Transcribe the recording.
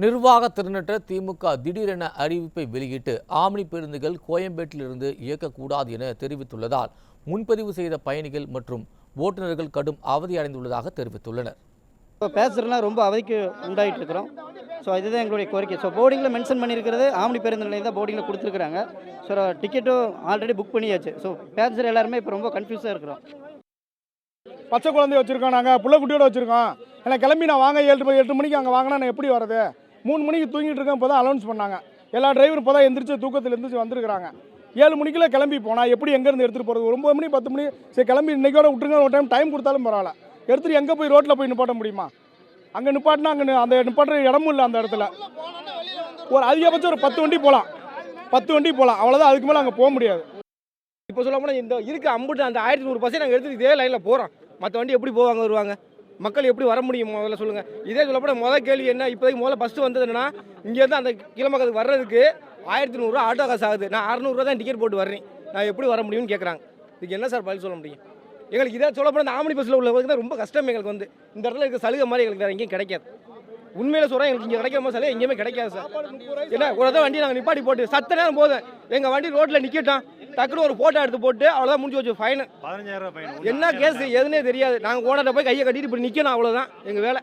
நிர்வாக திறனற்ற திமுக திடீரென அறிவிப்பை வெளியிட்டு ஆம்னி பேருந்துகள் கோயம்பேட்டிலிருந்து இயக்கக்கூடாது என தெரிவித்துள்ளதால் முன்பதிவு செய்த பயணிகள் மற்றும் ஓட்டுநர்கள் கடும் அவதியடைந்துள்ளதாக தெரிவித்துள்ளனர். இப்போ பேசஞ்சர்லாம் ரொம்ப அவதிக்கு உண்டாயிட்டு இருக்கிறோம். ஸோ இதுதான் எங்களுடைய கோரிக்கை. ஸோ போர்டிங்கில் மென்ஷன் பண்ணியிருக்கிறது ஆம்னி பேருந்து நிலையம் தான் போர்டிங்கில் கொடுத்துருக்குறாங்க. ஸோ டிக்கெட்டும் ஆல்ரெடி புக் பண்ணியாச்சு. ஸோ பேசஞ்சர் எல்லாருமே இப்போ ரொம்ப கன்ஃபியூஸாக இருக்கிறோம். பச்சை குழந்தைய வச்சுருக்கோம், நாங்கள் புள்ள குட்டியோட வச்சுருக்கோம். எனக்கு கிளம்பி நான் வாங்க 8 மணிக்கு அங்கே வாங்கினா நான் எப்படி வரது? 3 மணிக்கு தூங்கிட்டு இருக்கேன். இப்போ தான் அனௌன்ஸ் பண்ணாங்க. எல்லா டிரைவரும் இப்போ தான் எந்திரிச்சு தூக்கத்தில் எந்திரிச்சு வந்துருக்காங்க. 7 மணிக்குள்ள கிளம்பி போனால் எப்படி எங்கேருந்து எடுத்துகிட்டு போகிறது? 9 மணி 10 மணி சரி கிளம்பி இன்றைக்கோட விட்டுருங்க. ஒரு டைம் கொடுத்தாலும் பரவாயில்ல. எடுத்துகிட்டு எங்கே போய் ரோட்டில் போய் நிப்பாட்ட முடியுமா? அங்கே நிப்பாட்டினா அங்கே அந்த நிப்பாட்டுற இடமும் இல்லை. அந்த இடத்துல ஒரு அதிகபட்சம் ஒரு 10 வண்டி போகலாம். 10 வண்டி போகலாம், அவ்வளோதான். அதுக்கு மேலே அங்கே போக முடியாது. இப்போ சொல்ல போனால் இந்த இருக்க அம்புட்டு அந்த 1100 பஸ் நாங்கள் எடுத்துகிட்டு இதே லைனில் போகிறோம். மற்ற வண்டி எப்படி போவாங்க வருவாங்க? மக்கள் எப்படி வர முடியும்? முதல்ல சொல்லுங்கள். இதே சொல்லப்போனால் முதல் கேள்வி என்ன, இப்போதைக்கு முதல்ல ஃபஸ்ட்டு வந்தது என்னன்னா, இங்கேருந்து அந்த கிளம்புறதுக்கு வர்றதுக்கு 1100 ஆட்டோ காசு ஆகுது. நான் 600 தான் டிக்கெட் போட்டு வர்றேன். நான் எப்படி வர முடியும்னு கேட்குறாங்க. இதுக்கு என்ன சார் பதில் சொல்ல முடியும்? எங்களுக்கு இதே சொல்லப்போனால் இந்த ஆம்னி பஸ்ஸில் உள்ளவங்களுக்கு தான் ரொம்ப கஷ்டம். எங்களுக்கு வந்து இந்த இடத்துல இருக்க சலுகை மாதிரி எங்களுக்கு வேறு எங்கேயும் கிடைக்காது. உண்மையில சொல்கிறேன், எங்களுக்கு இங்கே கிடைக்காம சலுகை எங்கேயுமே கிடைக்காது சார். ஏன்னா ஒரு தான் வண்டி நாங்கள் நிப்பாட்டி போட்டு சத்த நேரம் போதும் எங்கள் வண்டி ரோட்டில் நிற்கட்டும், டக்குனு ஒரு ஃபோட்டோ எடுத்து போட்டு அவ்வளோதான் முடிஞ்சு வச்சு. Fine 15,000 fine. என்ன கேஸ் எதுனே தெரியாது. நாங்கள் ஓனர்கிட்ட போய் கையை கட்டிட்டு இப்படி நிற்கணும், அவ்வளோதான் எங்கள் வேலை.